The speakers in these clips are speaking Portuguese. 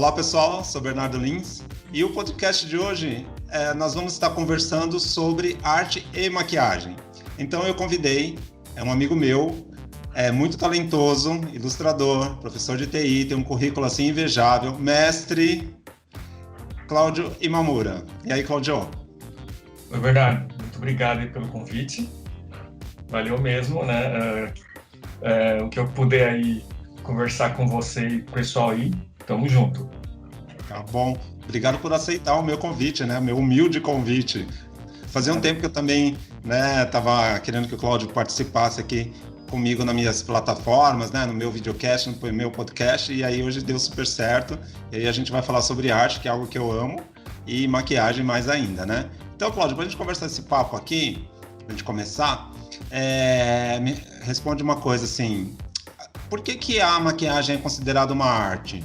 Olá pessoal, sou Bernardo Lins e o podcast de hoje nós vamos estar conversando sobre arte e maquiagem. Então eu convidei um amigo meu, muito talentoso, ilustrador, professor de TI, tem um currículo assim invejável, mestre Cláudio Imamura. E aí, Cláudio? Oi, Bernardo, muito obrigado aí pelo convite. Valeu mesmo, né? O que eu puder aí conversar com você e com o pessoal aí, tamo junto. Tá bom. Obrigado por aceitar o meu convite, né? Meu humilde convite. Fazia um tempo que eu também, né, tava querendo que o Cláudio participasse aqui comigo nas minhas plataformas, né, no meu videocast, no meu podcast, e aí hoje deu super certo. E aí a gente vai falar sobre arte, que é algo que eu amo, e maquiagem mais ainda, né? Então, Cláudio, pra gente conversar esse papo aqui, pra gente começar, me responde uma coisa assim, por que a maquiagem é considerada uma arte?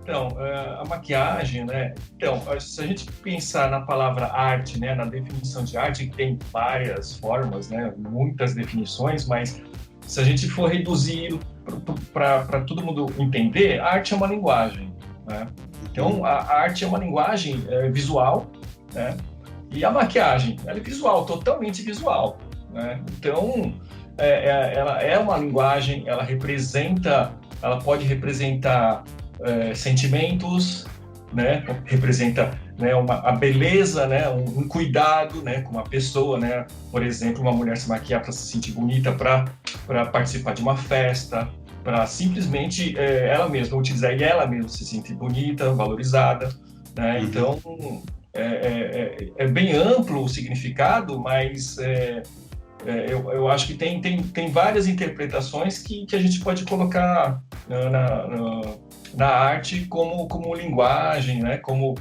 Então, a maquiagem, né? Então, se a gente pensar na palavra arte, né, na definição de arte, que tem várias formas, né, muitas definições, mas se a gente for reduzir para todo mundo entender, a arte é uma linguagem, né? Então, a arte é uma linguagem visual, né? E a maquiagem, ela é visual, totalmente visual, né? Então, ela é uma linguagem, ela pode representar sentimentos, né? Representa, né, a beleza, né? Um cuidado, né, com uma pessoa, né? Por exemplo, uma mulher se maquiar para se sentir bonita, para participar de uma festa, para simplesmente ela mesma utilizar e ela mesma se sentir bonita, valorizada, né? Então é bem amplo o significado, mas eu acho que tem várias interpretações que a gente pode colocar na arte como linguagem, né? Como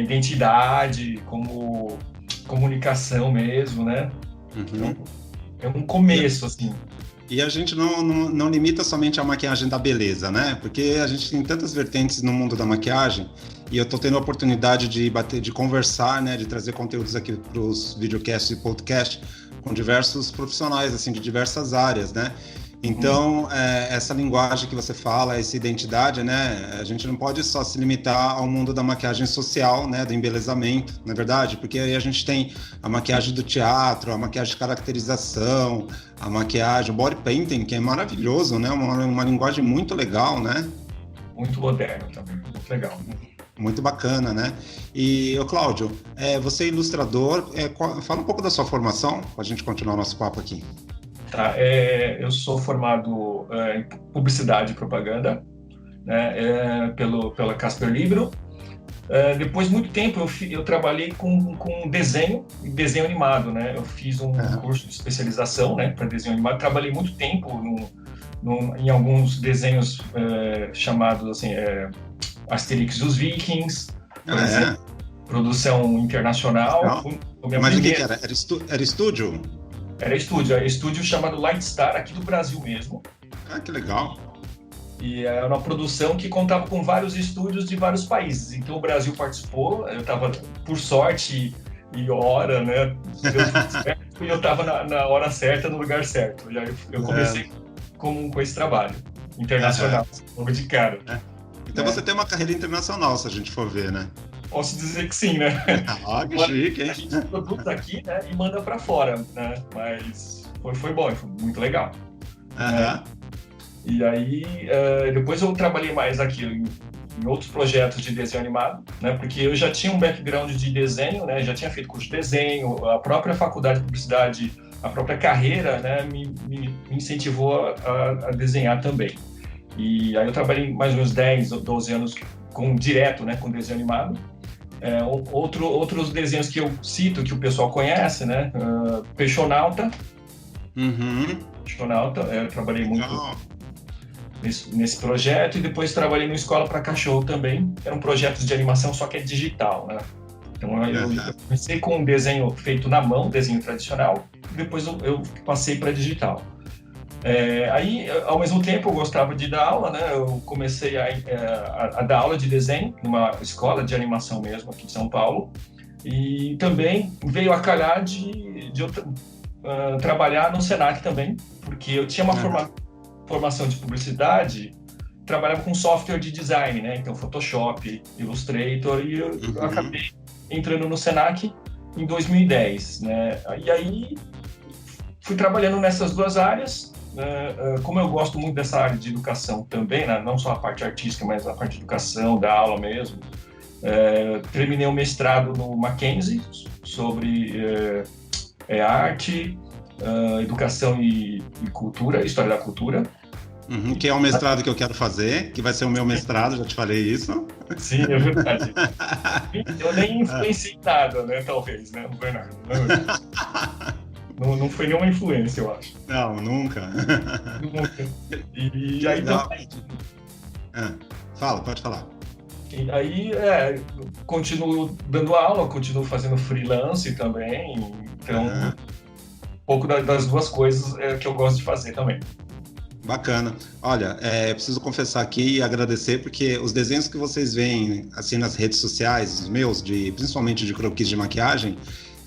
identidade, como comunicação mesmo, né? Então, é um começo, assim. E a gente não limita somente a maquiagem da beleza, né? Porque a gente tem tantas vertentes no mundo da maquiagem e eu tô tendo a oportunidade de conversar, né? De trazer conteúdos aqui para os videocasts e podcasts com diversos profissionais, assim, de diversas áreas, né? Então, essa linguagem que você fala, essa identidade, né? A gente não pode só se limitar ao mundo da maquiagem social, né? Do embelezamento, não é verdade? Porque aí a gente tem a maquiagem do teatro, a maquiagem de caracterização, a maquiagem, o body painting, que é maravilhoso, né? Uma linguagem muito legal, né? Muito moderno também, muito legal. Muito bacana, né? E, Cláudio, você é ilustrador, fala um pouco da sua formação, para a gente continuar o nosso papo aqui. Tá, eu sou formado em publicidade e propaganda, né, pela Casper Libro. Depois de muito tempo eu trabalhei com desenho animado, né? Eu fiz um curso de especialização, né, para desenho animado. Trabalhei muito tempo em alguns desenhos chamados assim, Asterix e os Vikings, por exemplo, produção internacional. Mas o que era? Era estúdio? Era estúdio chamado Lightstar, aqui do Brasil mesmo. Ah, que legal. E era uma produção que contava com vários estúdios de vários países. Então o Brasil participou, eu estava, por sorte e hora, né? E eu estava na hora certa, no lugar certo. Eu comecei com esse trabalho internacional, logo de cara. Então você tem uma carreira internacional, se a gente for ver, né? Posso dizer que sim, né? Que chique, hein? A gente produz aqui, né, e manda para fora, né? Mas foi bom, foi muito legal. E aí, depois eu trabalhei mais aqui em outros projetos de desenho animado, né? Porque eu já tinha um background de desenho, né? Já tinha feito curso de desenho, a própria faculdade de publicidade, a própria carreira, né, me incentivou a desenhar também. E aí eu trabalhei mais ou menos 10 ou 12 anos direto, né, com desenho animado. Outros desenhos que eu cito, que o pessoal conhece, né? Peixonauta. Peixonauta, eu trabalhei muito nesse projeto e depois trabalhei no Escola para Cachorro também. Era um projeto de animação, só que é digital, né? Então eu comecei com um desenho feito na mão, desenho tradicional, e depois eu passei para digital. Aí, ao mesmo tempo, eu gostava de dar aula, né? Eu comecei a dar aula de desenho numa escola de animação mesmo, aqui de São Paulo. E também veio a calhar de eu trabalhar no Senac também, porque eu tinha uma formação de publicidade trabalhava com software de design, né? Então, Photoshop, Illustrator, e eu acabei entrando no Senac em 2010, né? E aí fui trabalhando nessas duas áreas. Como eu gosto muito dessa área de educação também, né? Não só a parte artística, mas a parte de educação, da aula mesmo. Terminei o mestrado no Mackenzie sobre arte, educação e cultura, história da cultura. Que é o mestrado que eu quero fazer, que vai ser o meu mestrado, já te falei isso. Sim, é verdade. Eu nem influenciei nada, né, talvez, né, Bernardo? Não foi nenhuma influência, eu acho. Não, nunca. Nunca. E aí também. Fala, pode falar. E aí, continuo dando aula, continuo fazendo freelance também, então um pouco das duas coisas que eu gosto de fazer também. Bacana. Olha, preciso confessar aqui e agradecer, porque os desenhos que vocês veem assim nas redes sociais, os meus, principalmente de croquis de maquiagem,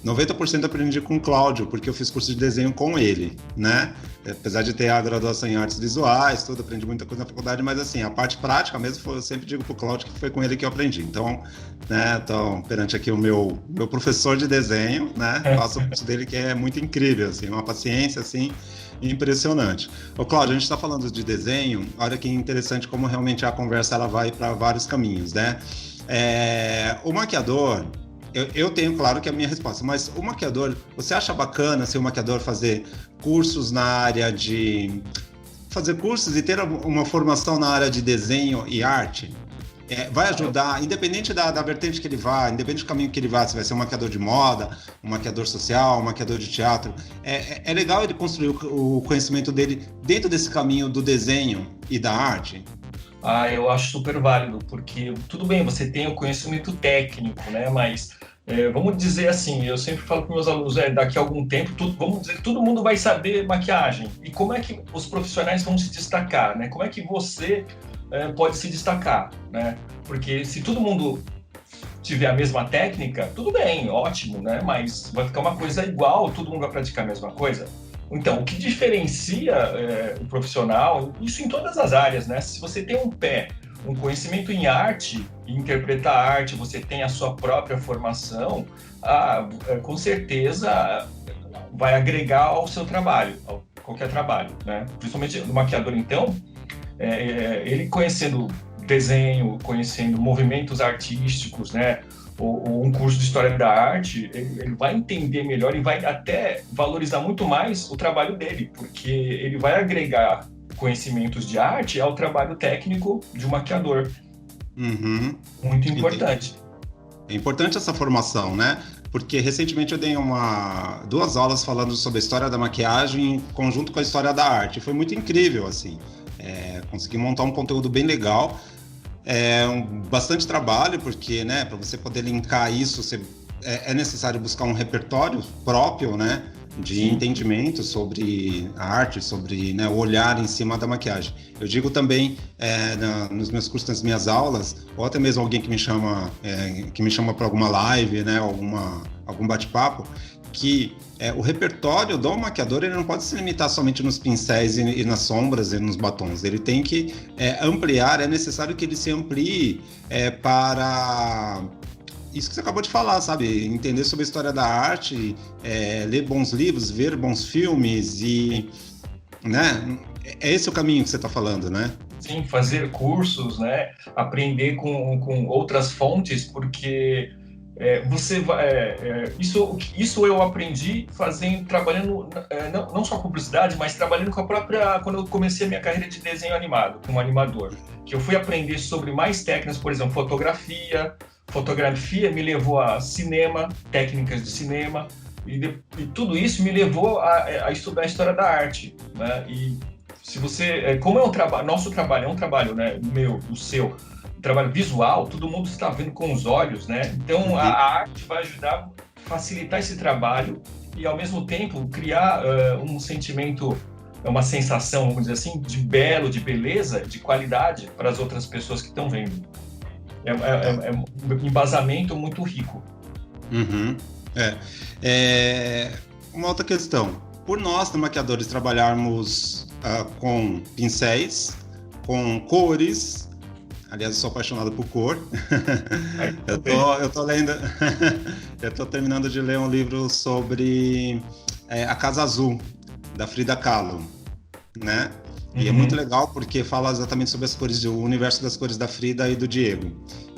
90% aprendi com o Cláudio, porque eu fiz curso de desenho com ele, né? Apesar de ter a graduação em artes visuais, tudo, aprendi muita coisa na faculdade, mas assim, a parte prática mesmo, eu sempre digo pro Cláudio que foi com ele que eu aprendi. Então, né, perante aqui o meu professor de desenho, né? Faço o curso dele que é muito incrível, assim, uma paciência, assim, impressionante. Ô, Cláudio, a gente está falando de desenho, olha que interessante como realmente a conversa ela vai para vários caminhos, né? O maquiador, eu tenho, claro, que é a minha resposta, mas o maquiador, você acha bacana ser um maquiador fazer cursos na área de... fazer cursos e ter uma formação na área de desenho e arte? Vai ajudar, independente da vertente que ele vá, independente do caminho que ele vá, se vai ser um maquiador de moda, um maquiador social, um maquiador de teatro, é legal ele construir o conhecimento dele dentro desse caminho do desenho e da arte? Eu acho super válido, porque tudo bem, você tem o conhecimento técnico, né? Mas vamos dizer assim, eu sempre falo para meus alunos, daqui a algum tempo, vamos dizer que todo mundo vai saber maquiagem. E como é que os profissionais vão se destacar, né? Como é que você pode se destacar, né? Porque se todo mundo tiver a mesma técnica, tudo bem, ótimo, né? Mas vai ficar uma coisa igual, todo mundo vai praticar a mesma coisa. Então, o que diferencia o profissional, isso em todas as áreas, né? Se você tem um conhecimento em arte, em interpretar arte, você tem a sua própria formação, com certeza vai agregar ao seu trabalho, a qualquer trabalho, né? Principalmente no maquiador, então, ele conhecendo desenho, conhecendo movimentos artísticos, né? Ou um curso de história da arte, ele vai entender melhor e vai até valorizar muito mais o trabalho dele, porque ele vai agregar conhecimentos de arte ao trabalho técnico de um maquiador. Muito importante. É importante essa formação, né? Porque recentemente eu dei duas aulas falando sobre a história da maquiagem em conjunto com a história da arte. Foi muito incrível, assim. Consegui montar um conteúdo bem legal. Bastante trabalho, porque, né, para você poder linkar isso, é necessário buscar um repertório próprio, né, de entendimento sobre a arte, sobre, né, o olhar em cima da maquiagem. Eu digo também nos meus cursos, nas minhas aulas, ou até mesmo alguém que me chama para alguma live, né, algum bate-papo, que o repertório do maquiador ele não pode se limitar somente nos pincéis e nas sombras e nos batons. Ele tem que ampliar, é necessário que ele se amplie para isso que você acabou de falar, sabe? Entender sobre a história da arte, ler bons livros, ver bons filmes e, né? É esse o caminho que você está falando, né? Sim, fazer cursos, né? Aprender com outras fontes, porque você vai, isso eu aprendi trabalhando não só com publicidade, mas trabalhando com a própria, quando eu comecei a minha carreira de desenho animado, como animador, que eu fui aprender sobre mais técnicas, por exemplo, fotografia me levou a cinema, técnicas de cinema, e tudo isso me levou a estudar a história da arte, né? E se você, como é um trabalho, nosso trabalho é um trabalho, né, o seu trabalho visual, todo mundo está vendo com os olhos, né? Então a arte vai ajudar a facilitar esse trabalho e ao mesmo tempo criar um sentimento, uma sensação, vamos dizer assim, de belo, de beleza, de qualidade para as outras pessoas que estão vendo. É um embasamento muito rico. Uma outra questão. Por nós, maquiadores, trabalharmos com pincéis, com cores. Aliás, eu sou apaixonado por cor. Eu tô lendo, eu tô terminando de ler um livro sobre A Casa Azul, da Frida Kahlo, né? E é muito legal porque fala exatamente sobre as cores, o universo das cores da Frida e do Diego.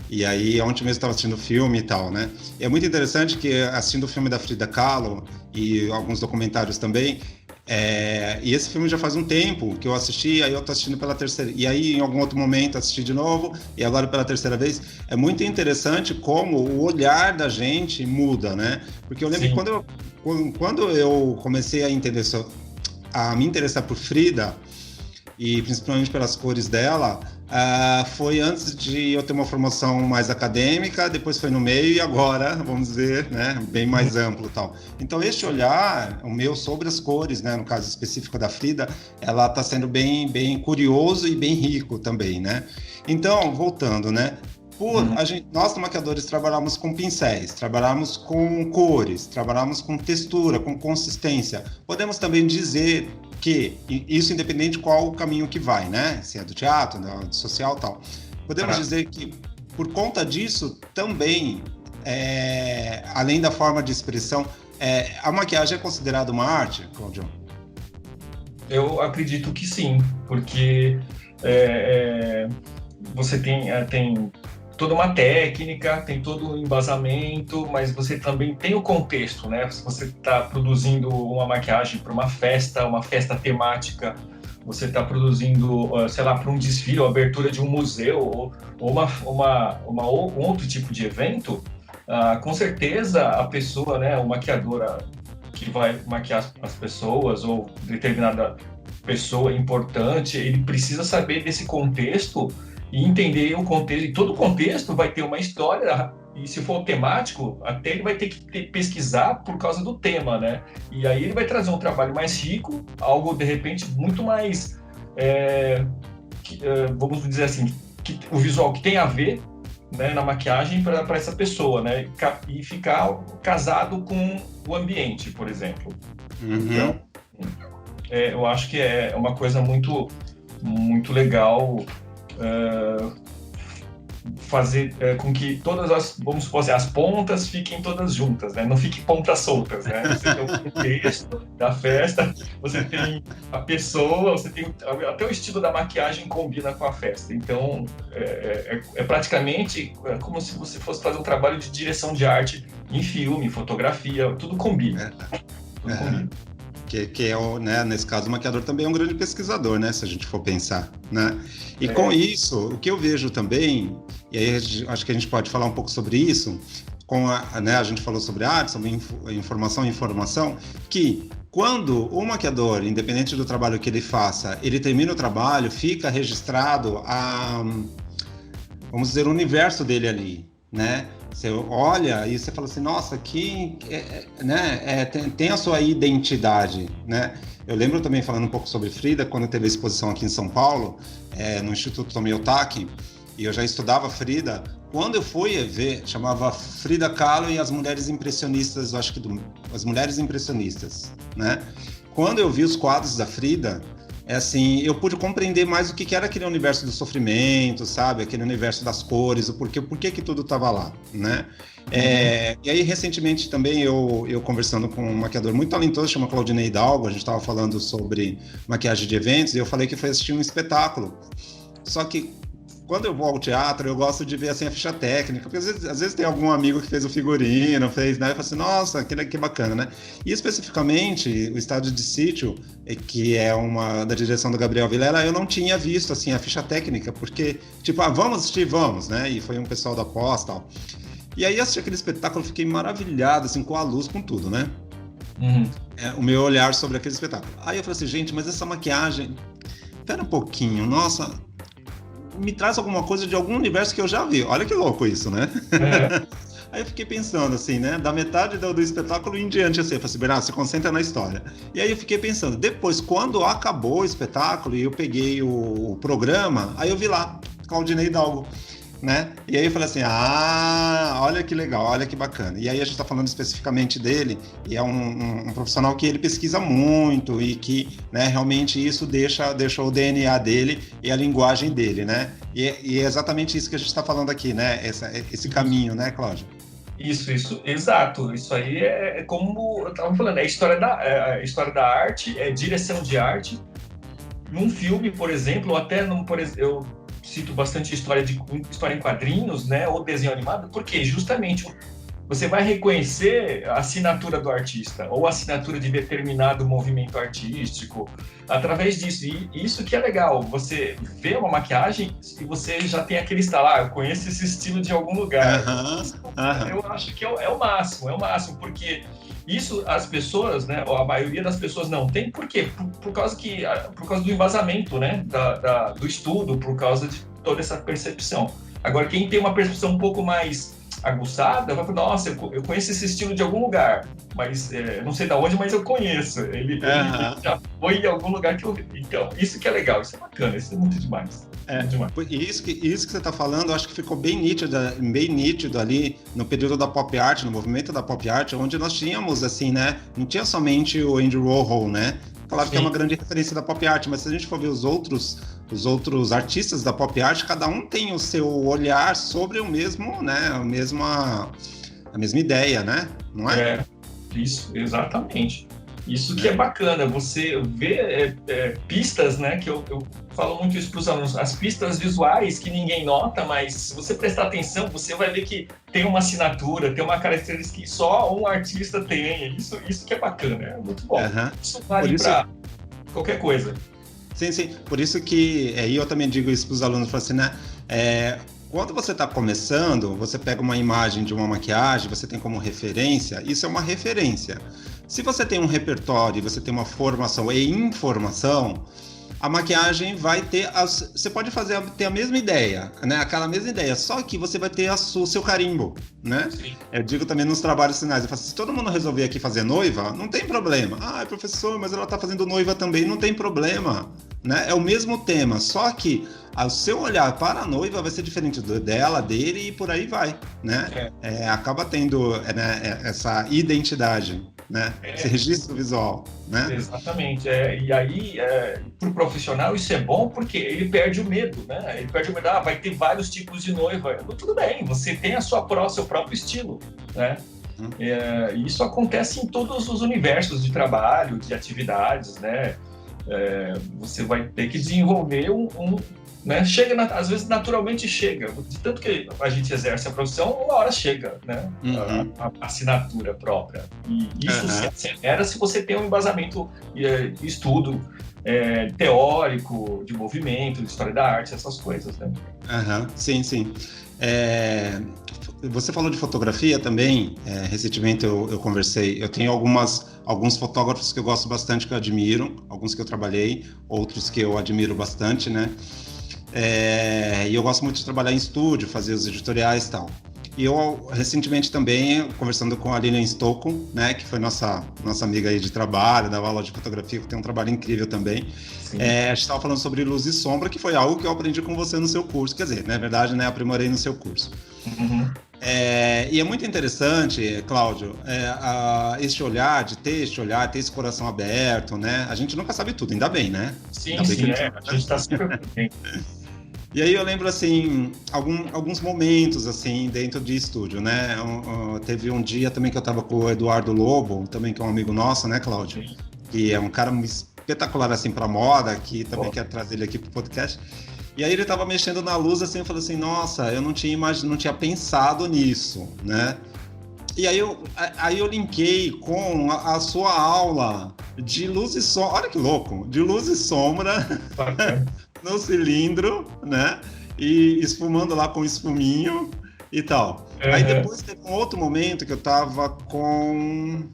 E aí, ontem mesmo estava assistindo o filme e tal, né? E é muito interessante que assistindo o filme da Frida Kahlo e alguns documentários também, e esse filme já faz um tempo que eu assisti, aí eu tô assistindo pela terceira, e aí em algum outro momento assisti de novo, e agora pela terceira vez. É muito interessante como o olhar da gente muda, né? Porque eu lembro que quando eu comecei a me interessar por Frida, e principalmente pelas cores dela, foi antes de eu ter uma formação mais acadêmica, depois foi no meio e agora, vamos dizer, né, bem mais amplo e tal. Então, este olhar, o meu, sobre as cores, né, no caso específico da Frida, ela está sendo bem curioso e bem rico também, né? Então, voltando, né, nós, maquiadores, trabalhamos com pincéis, trabalhamos com cores, trabalhamos com textura, com consistência. Podemos também dizer que, isso independente de qual o caminho que vai, né? Se é do teatro, do social e tal. Podemos dizer que, por conta disso, também, além da forma de expressão, a maquiagem é considerada uma arte, Claudio? Eu acredito que sim, porque você tem toda uma técnica, tem todo um embasamento, mas você também tem o contexto, né? Se você está produzindo uma maquiagem para uma festa temática, você está produzindo, sei lá, para um desfile, ou abertura de um museu, ou um outro tipo de evento, com certeza a pessoa, né, o maquiador que vai maquiar as pessoas, ou determinada pessoa importante, ele precisa saber desse contexto e entender o contexto, e todo o contexto vai ter uma história, e se for temático, até ele vai ter que pesquisar por causa do tema, né? E aí ele vai trazer um trabalho mais rico, algo, de repente, muito mais, vamos dizer assim, o visual que tem a ver, né, na maquiagem para essa pessoa, né? E ficar casado com o ambiente, por exemplo. Então, eu acho que é uma coisa muito, muito legal fazer com que todas vamos supor assim, as pontas fiquem todas juntas, né? Não fiquem pontas soltas, né? Você tem o contexto da festa, você tem a pessoa, você tem até o estilo da maquiagem combina com a festa. Então, praticamente como se você fosse fazer um trabalho de direção de arte em filme, fotografia, tudo combina. Tudo combina. Que é, né, nesse caso, o maquiador também é um grande pesquisador, né, se a gente for pensar, né? E com isso, o que eu vejo também, e aí acho que a gente pode falar um pouco sobre isso, né, a gente falou sobre arte, sobre informação, que quando o maquiador, independente do trabalho que ele faça, ele termina o trabalho, fica registrado vamos dizer, o universo dele ali, né? Você olha e você fala assim, nossa, aqui né, tem a sua identidade, né? Eu lembro também, falando um pouco sobre Frida, quando teve a exposição aqui em São Paulo, no Instituto Tomiotaki, e eu já estudava Frida, quando eu fui ver, chamava Frida Kahlo e as Mulheres Impressionistas, eu acho que as Mulheres Impressionistas, né? Quando eu vi os quadros da Frida, assim, eu pude compreender mais o que era aquele universo do sofrimento, sabe? Aquele universo das cores, o porquê que tudo estava lá, né? E aí, recentemente, também, eu conversando com um maquiador muito talentoso, chama Claudinei Hidalgo, a gente estava falando sobre maquiagem de eventos, e eu falei que foi assistir um espetáculo. Só que, quando eu vou ao teatro, eu gosto de ver assim, a ficha técnica, porque às vezes tem algum amigo que fez o figurino, né? Eu falo assim, nossa, que bacana, né? E especificamente, o Estado de Sítio, que é uma da direção do Gabriel Vilela, eu não tinha visto assim, a ficha técnica, porque, tipo, vamos assistir, vamos, né? E foi um pessoal da pós e tal. E aí, assisti aquele espetáculo, fiquei maravilhado, assim, com a luz, com tudo, né? O meu olhar sobre aquele espetáculo. Aí eu falei assim, gente, mas essa maquiagem, pera um pouquinho, nossa, me traz alguma coisa de algum universo que eu já vi. Olha que louco isso, né? Aí eu fiquei pensando assim, né? Da metade do espetáculo em diante, assim, eu falei assim, Bernardo, se concentra na história. E aí eu fiquei pensando, depois, quando acabou o espetáculo e eu peguei o programa, aí eu vi lá, Claudinei Hidalgo, né? E aí eu falei assim, olha que legal, olha que bacana. E aí a gente está falando especificamente dele, e é um profissional que ele pesquisa muito e que, né, realmente isso deixa o DNA dele e a linguagem dele, né? E é exatamente isso que a gente está falando aqui, né? Esse caminho, né, Cláudio? Isso, exato. Isso aí é como eu estava falando, é a história da arte, é direção de arte. Num filme, por exemplo, ou até eu cito bastante história em quadrinhos, né, ou desenho animado, porque justamente você vai reconhecer a assinatura do artista ou a assinatura de determinado movimento artístico através disso. E isso que é legal, você vê uma maquiagem e você já tem aquele estalar, eu conheço esse estilo de algum lugar. Eu acho que é o máximo, porque isso as pessoas, né, ou a maioria das pessoas não tem, por quê? Por causa do embasamento, né, do estudo, por causa de toda essa percepção. Agora, quem tem uma percepção um pouco mais aguçada, vai falar, nossa, eu conheço esse estilo de algum lugar, mas não sei de onde, mas eu conheço. Ele já foi em algum lugar que eu vi. Então, isso que é legal, isso é bacana, isso é muito demais. Isso que você está falando, eu acho que ficou bem nítido ali no período da pop art, no movimento da pop art, onde nós tínhamos, assim, né, não tinha somente o Andy Warhol, né? Claro que é uma grande referência da pop art, mas se a gente for ver os outros artistas da pop art, cada um tem o seu olhar sobre o mesmo, né, a mesma ideia, né? Não é? Isso, exatamente. Isso que é bacana, você vê pistas, né, que eu falo muito isso para os alunos, as pistas visuais que ninguém nota, mas se você prestar atenção, você vai ver que tem uma assinatura, tem uma característica que só um artista tem. Isso que é bacana, é muito bom. Isso vale para qualquer coisa. Sim. Por isso que eu também digo isso para os alunos, falo assim, né? Quando você está começando, você pega uma imagem de uma maquiagem, você tem como referência, isso é uma referência. Se você tem um repertório, você tem uma formação e informação, a maquiagem vai ter... Você pode ter a mesma ideia, né? Aquela mesma ideia, só que você vai ter o seu carimbo, né? Sim. Eu digo também nos trabalhos finais, eu falo assim, se todo mundo resolver aqui fazer noiva, não tem problema. Professor, mas ela está fazendo noiva também, não tem problema, né? É o mesmo tema, só que o seu olhar para a noiva vai ser diferente dela, dele e por aí vai, né? Acaba tendo essa identidade, né? Esse registro visual, né? Exatamente. E aí, para o profissional, isso é bom porque ele perde o medo, né? Ele perde o medo, vai ter vários tipos de noiva. Tudo bem, você tem seu próprio estilo, né? Isso acontece em todos os universos de trabalho, de atividades, né? Você vai ter que desenvolver né? Às vezes naturalmente chega, de tanto que a gente exerce a profissão, uma hora chega, né? A assinatura própria. E isso se acelera se você tem um embasamento de estudo teórico, de movimento, de história da arte, essas coisas, né? Sim. Você falou de fotografia também, recentemente eu conversei, eu tenho alguns fotógrafos que eu gosto bastante, que eu admiro, alguns que eu trabalhei, outros que eu admiro bastante, né? E eu gosto muito de trabalhar em estúdio, fazer os editoriais e tal. E eu, recentemente também, conversando com a Lilian Stocco, né, que foi nossa amiga aí de trabalho, da aula de fotografia, que tem um trabalho incrível também. A gente estava falando sobre luz e sombra, que foi algo que eu aprendi com você no seu curso. Quer dizer, na verdade, né, aprimorei no seu curso. E é muito interessante, Cláudio, ter esse coração aberto, né? A gente nunca sabe tudo, ainda bem, né? Sim, a gente está sempre bem. E aí eu lembro, assim, alguns momentos, assim, dentro de estúdio, né? Teve um dia também que eu estava com o Eduardo Lobo, também que é um amigo nosso, né, Cláudio? Sim. Que é um cara espetacular, assim, para moda, que também quero trazer ele aqui pro podcast. E aí ele estava mexendo na luz, assim, eu falei assim, nossa, eu não tinha pensado nisso, né? E aí eu linkei com a sua aula de luz e sombra, olha que louco, de luz e sombra no cilindro, né? E esfumando lá com esfuminho e tal. Aí depois teve um outro momento que eu tava com...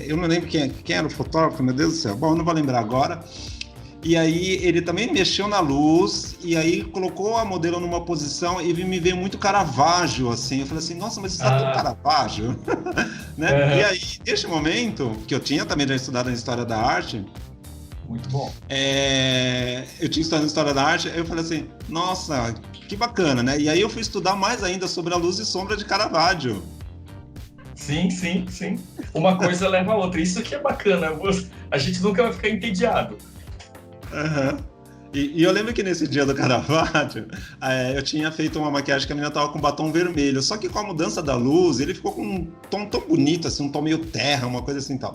eu não lembro quem era o fotógrafo, meu Deus do céu. Bom, eu não vou lembrar agora. E aí ele também mexeu na luz e aí colocou a modelo numa posição e me veio muito Caravaggio, assim. Eu falei assim, nossa, mas isso tá tão Caravaggio, né? E aí, neste momento, que eu tinha também já estudado na História da Arte... Muito bom. Eu tinha estudado na História da Arte, aí eu falei assim, nossa, Que bacana, né? E aí eu fui estudar mais ainda sobre a luz e sombra de Caravaggio. Sim, sim, sim. Uma coisa leva a outra. Isso que é bacana. A gente nunca vai ficar entediado. Uhum. E eu lembro que nesse dia do Caravaggio, eu tinha feito uma maquiagem que a menina tava com batom vermelho. Só que com a mudança da luz, ele ficou com um tom tão bonito, assim, um tom meio terra, uma coisa assim tal.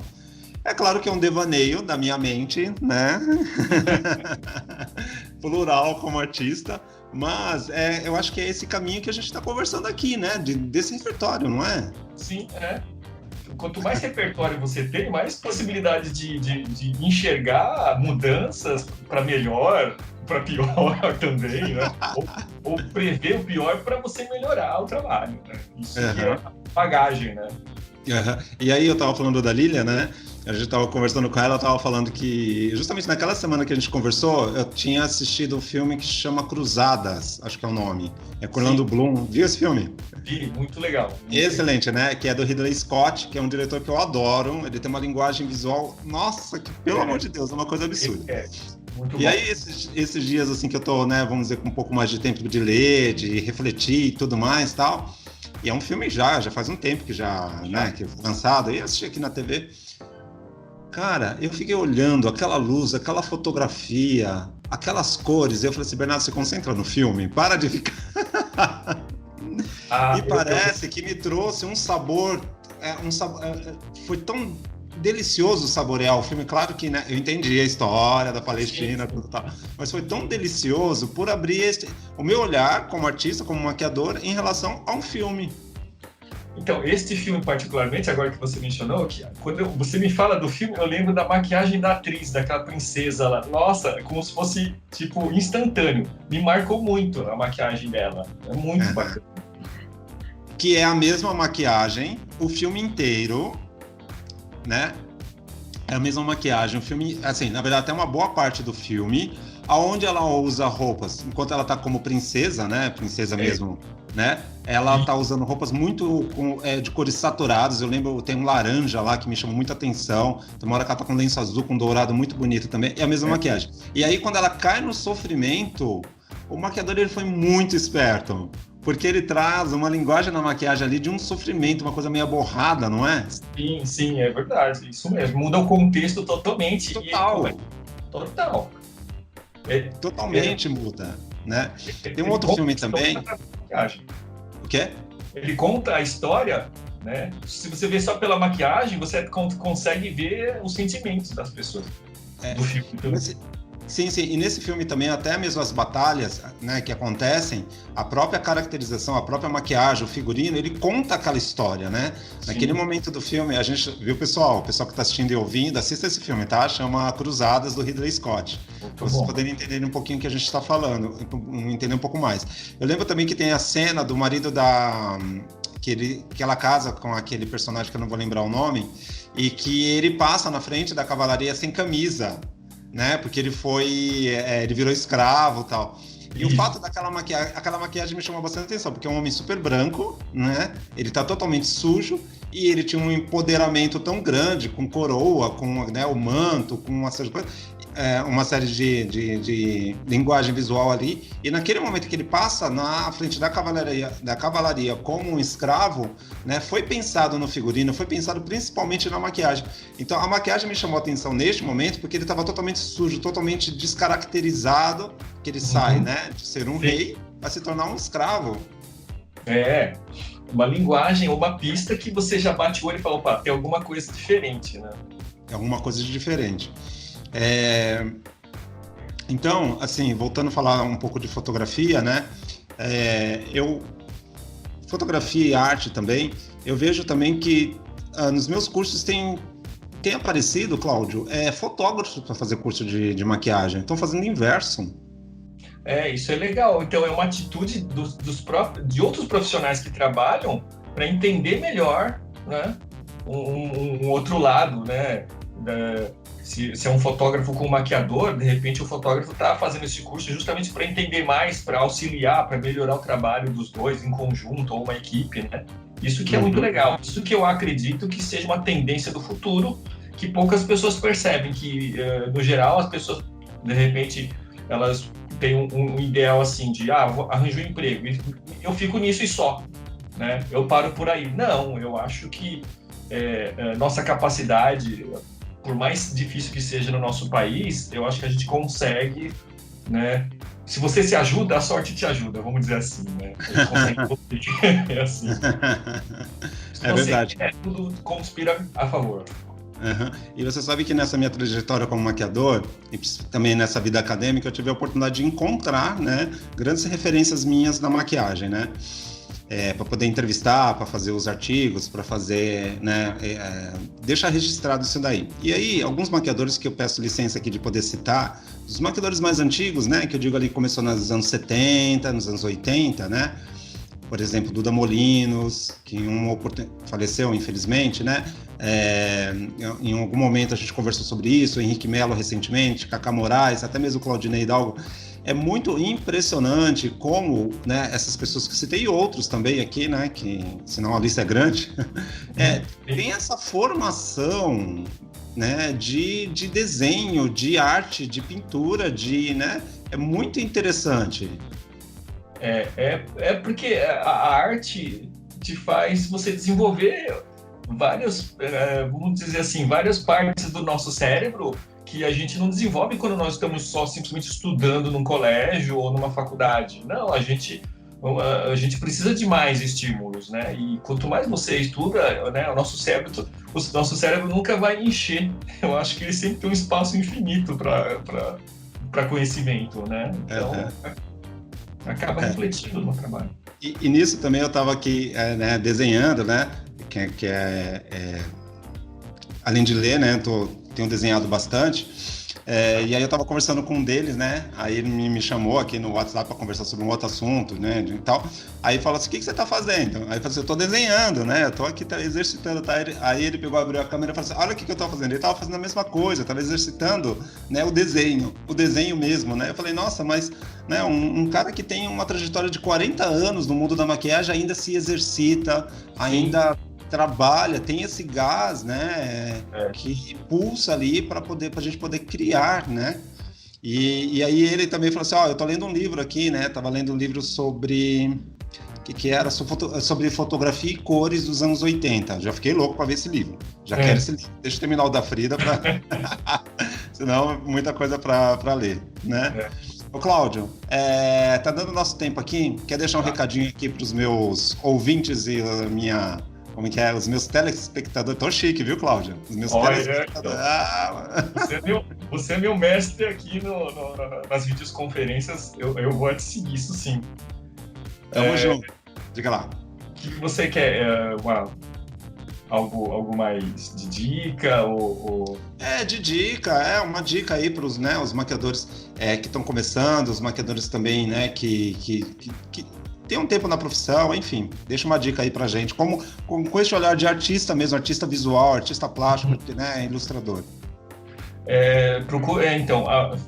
É claro que é um devaneio da minha mente, né? Plural como artista. Mas eu acho que é esse caminho que a gente está conversando aqui, né? Desse repertório, não é? Sim, é. Quanto mais repertório você tem, mais possibilidade de enxergar mudanças para melhor, para pior também, né? Ou prever o pior para você melhorar o trabalho, né? Isso que é bagagem, né? Uhum. E aí eu estava falando da Lília, né? A gente estava conversando com ela estava falando que, justamente naquela semana que a gente conversou, eu tinha assistido um filme que chama Cruzadas, acho que é o nome. É com Orlando Bloom. Viu esse filme? Vi, muito legal. Excelente, né? Que é do Ridley Scott, que é um diretor que eu adoro. Ele tem uma linguagem visual, nossa, que pelo amor de Deus, é uma coisa absurda. Muito e bom. aí, esses dias assim que eu tô, né, vamos dizer, com um pouco mais de tempo de ler, de refletir e tudo mais e tal. E é um filme já faz um tempo que né, que foi lançado, e eu assisti aqui na TV. Cara, eu fiquei olhando aquela luz, aquela fotografia, aquelas cores, e eu falei assim, Bernardo, se concentra no filme, para de ficar... E parece que me trouxe um sabor, foi tão delicioso saborear o filme, claro que, né, eu entendi a história da Palestina, tudo tal, mas foi tão delicioso por abrir o meu olhar como artista, como maquiador, em relação a um filme. Então, este filme particularmente, agora que você mencionou, que quando você me fala do filme, eu lembro da maquiagem da atriz, daquela princesa lá. Nossa, é como se fosse, tipo, instantâneo. Me marcou muito a maquiagem dela. É muito bacana. Que é a mesma maquiagem, o filme inteiro, né? É a mesma maquiagem, o filme, assim, na verdade, até uma boa parte do filme, aonde ela usa roupas, enquanto ela tá como princesa, né? Princesa mesmo, né? Ela tá usando roupas muito de cores saturadas. Eu lembro, tem um laranja lá que me chamou muita atenção. Tem uma hora que ela tá com lenço azul, com dourado muito bonito também. É a mesma maquiagem. E aí, quando ela cai no sofrimento, o maquiador ele foi muito esperto. Porque ele traz uma linguagem na maquiagem ali de um sofrimento, uma coisa meio borrada, não é? Sim, sim, é verdade. Isso mesmo. Muda o contexto totalmente. Total. Total. Totalmente muda, né? Tem um outro filme também. O quê? Ele conta a história, né? Se você vê só pela maquiagem, você consegue ver os sentimentos das pessoas do filme. Sim. E nesse filme também, até mesmo as batalhas, né, que acontecem, a própria caracterização, a própria maquiagem, o figurino, ele conta aquela história, né? Sim. Naquele momento do filme, a gente viu, o pessoal que está assistindo e ouvindo, assista esse filme, tá? Chama Cruzadas, do Ridley Scott. Vocês poderem entender um pouquinho o que a gente está falando, entender um pouco mais. Eu lembro também que tem a cena do marido que ela casa com aquele personagem que eu não vou lembrar o nome, e que ele passa na frente da cavalaria sem camisa, né? Porque ele virou escravo e tal. E o fato daquela maquiagem me chamou bastante atenção, porque é um homem super branco, né? Ele tá totalmente sujo e ele tinha um empoderamento tão grande, com coroa, com, né, o manto, com uma série de coisas, uma série de linguagem visual ali. E naquele momento que ele passa na frente da cavalaria como um escravo, né, foi pensado no figurino, foi pensado principalmente na maquiagem. Então a maquiagem me chamou a atenção neste momento, porque ele estava totalmente sujo, totalmente descaracterizado, que ele sai, né, de ser um rei para se tornar um escravo. Uma linguagem, uma pista que você já bate o olho e fala, opa, tem alguma coisa diferente, né? É alguma coisa de diferente. Então, assim, voltando a falar um pouco de fotografia, né? Fotografia e arte também, eu vejo também que nos meus cursos tem aparecido, Cláudio, fotógrafos para fazer curso de maquiagem. Estão fazendo o inverso. Isso é legal. Então, é uma atitude de outros profissionais que trabalham para entender melhor, né, um outro lado, né? Se é um fotógrafo com um maquiador, de repente o fotógrafo está fazendo esse curso justamente para entender mais, para auxiliar, para melhorar o trabalho dos dois em conjunto, ou uma equipe, né? Isso que é muito legal. Isso que eu acredito que seja uma tendência do futuro, que poucas pessoas percebem, que, no geral, as pessoas, de repente, elas tenho um ideal assim de, arranjo um emprego, eu fico nisso e só, né? Eu paro por aí. Não, eu acho que nossa capacidade, por mais difícil que seja no nosso país, eu acho que a gente consegue, né? Se você se ajuda, a sorte te ajuda, vamos dizer assim, né? A gente consegue é assim. É verdade. Tudo conspira a favor. Uhum. E você sabe que nessa minha trajetória como maquiador, e também nessa vida acadêmica, eu tive a oportunidade de encontrar, né, grandes referências minhas na maquiagem, né? Para poder entrevistar, para fazer os artigos, para fazer, né, deixar registrado isso daí. E aí, alguns maquiadores que eu peço licença aqui de poder citar, os maquiadores mais antigos, né, que eu digo ali começou nos anos 70, nos anos 80, né? Por exemplo, Duda Molinos, que faleceu, infelizmente, né? Em algum momento a gente conversou sobre isso, Henrique Melo recentemente, Cacá Moraes, até mesmo Claudinei Hidalgo. É muito impressionante como, né, essas pessoas que citei e outros também aqui, né, que senão a lista é grande, tem essa formação, né, de desenho, de arte, de pintura, né, é muito interessante. Porque a arte te faz você desenvolver vamos dizer assim, várias partes do nosso cérebro que a gente não desenvolve quando nós estamos só simplesmente estudando num colégio ou numa faculdade. Não, a gente precisa de mais estímulos, né? E quanto mais você estuda, né, o nosso cérebro nunca vai encher. Eu acho que ele sempre tem um espaço infinito para conhecimento, né? Então, acaba refletindo no trabalho. E nisso também eu estava aqui, né, desenhando, né? Além de ler, né? Tenho desenhado bastante. E aí eu estava conversando com um deles, né? Aí ele me chamou aqui no WhatsApp para conversar sobre um outro assunto, né? E tal. Aí falou assim: o que você está fazendo? Aí eu falei assim: eu estou desenhando, né? Eu estou aqui exercitando. Tá? Aí ele abriu a câmera e falou assim: olha o que eu estou fazendo. Ele estava fazendo a mesma coisa, estava exercitando, né, o desenho mesmo, né? Eu falei: nossa, mas, né, um cara que tem uma trajetória de 40 anos no mundo da maquiagem ainda se exercita, ainda trabalha, tem esse gás, né, que pulsa ali para a gente poder criar, né? E aí ele também falou assim: eu tô lendo um livro aqui, né? Tava lendo um livro sobre que era sobre fotografia e cores dos anos 80. Já fiquei louco para ver esse livro. Já quero esse livro. Deixa eu terminar o da Frida, senão muita coisa para ler, né? Ô, Cláudio, tá dando nosso tempo aqui. Quer deixar um recadinho aqui para os meus ouvintes e os meus telespectadores? Tô chique, viu, Cláudio? Os meus telespectadores. Você é meu mestre aqui nas videoconferências. Eu vou te seguir, isso sim. Tamo junto. Diga lá. O que você quer? Algo mais de dica? De dica. Uma dica aí para os, né, os maquiadores que estão começando, os maquiadores também, né, que tem um tempo na profissão, enfim, deixa uma dica aí pra gente, com esse olhar de artista mesmo, artista visual, artista plástico, né, ilustrador.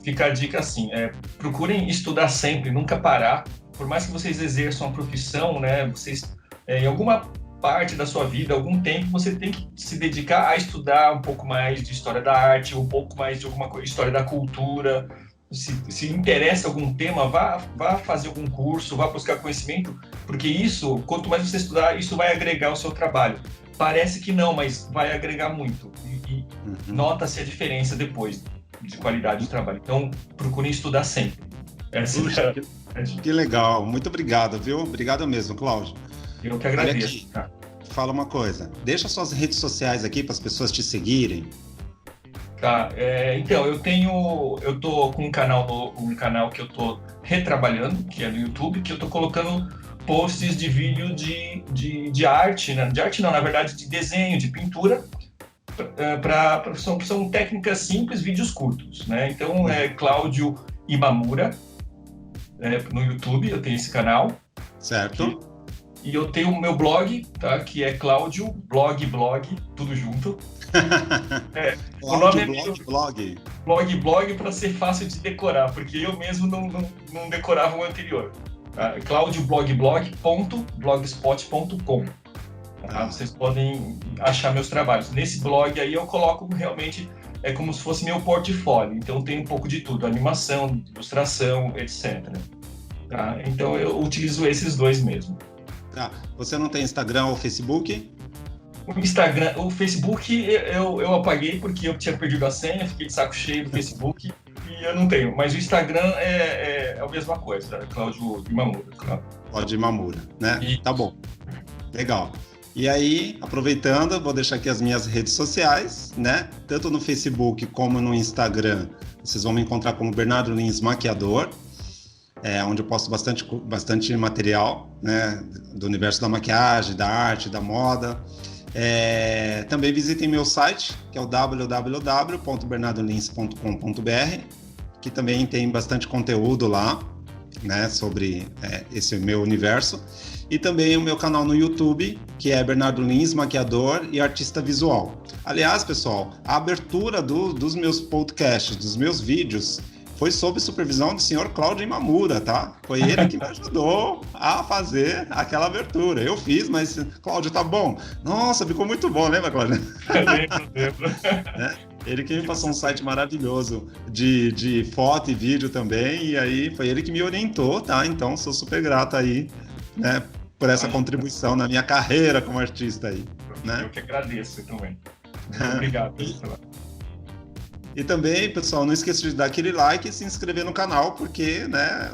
Fica a dica assim, procurem estudar sempre, nunca parar, por mais que vocês exerçam a profissão, né, vocês, em alguma parte da sua vida, algum tempo, você tem que se dedicar a estudar um pouco mais de história da arte, um pouco mais de alguma coisa, história da cultura. Se interessa algum tema, vá fazer algum curso, vá buscar conhecimento, porque isso, quanto mais você estudar, isso vai agregar ao seu trabalho. Parece que não, mas vai agregar muito. E nota-se a diferença depois de qualidade de trabalho. Então, procurem estudar sempre. Que legal. Muito obrigado, viu? Obrigado mesmo, Cláudio. Eu que agradeço. Fala uma coisa. Deixa suas redes sociais aqui para as pessoas te seguirem. Tá, então, eu tô com um canal que eu tô retrabalhando, que é no YouTube, que eu tô colocando posts de vídeo de arte, né? De arte não, na verdade, de desenho, de pintura, são técnicas simples, vídeos curtos, né? Então, Cláudio Imamura, no YouTube, eu tenho esse canal. Certo. E eu tenho o meu blog, tá? Que é Cláudio Blog, tudo junto. O nome é blog para ser fácil de decorar, porque eu mesmo não decorava o anterior. Tá? claudioblog.blogspot.com. Vocês podem achar meus trabalhos. Nesse blog aí eu coloco realmente é como se fosse meu portfólio. Então tem um pouco de tudo, animação, ilustração, etc. Tá? Então eu utilizo esses dois mesmo. Tá. Você não tem Instagram ou Facebook? O Instagram, o Facebook eu apaguei porque eu tinha perdido a senha, fiquei de saco cheio do Facebook e eu não tenho. Mas o Instagram é a mesma coisa, Cláudio Imamura. Claro. Cláudio Imamura, né? E... Tá bom. Legal. E aí, aproveitando, vou deixar aqui as minhas redes sociais, né? Tanto no Facebook como no Instagram, vocês vão me encontrar como Bernardo Lins Maquiador, onde eu posto bastante material, né? Do universo da maquiagem, da arte, da moda. Também visitem meu site, que é o www.bernardolins.com.br, que também tem bastante conteúdo lá, né, sobre esse meu universo. E também o meu canal no YouTube, que é Bernardo Lins, maquiador e artista visual. Aliás, pessoal, a abertura dos meus podcasts, dos meus vídeos, foi sob supervisão do senhor Cláudio Imamura, tá? Foi ele que me ajudou a fazer aquela abertura. Eu fiz, mas, Cláudio, tá bom? Nossa, ficou muito bom, lembra, Cláudio? Lembro. Ele que me passou um site maravilhoso de foto e vídeo também, e aí foi ele que me orientou, tá? Então, sou super grato aí, né, por essa contribuição na minha carreira como artista aí, né? Eu que agradeço também. Muito obrigado. E também, pessoal, não esqueça de dar aquele like e se inscrever no canal, porque, né,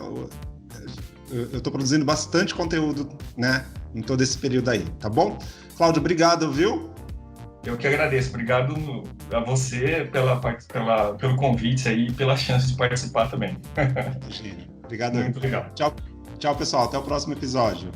eu tô produzindo bastante conteúdo, né, em todo esse período aí, tá bom? Cláudio, obrigado, viu? Eu que agradeço. Obrigado a você pelo convite aí e pela chance de participar também. Imagina. Obrigado. Muito legal. Tchau, pessoal. Até o próximo episódio.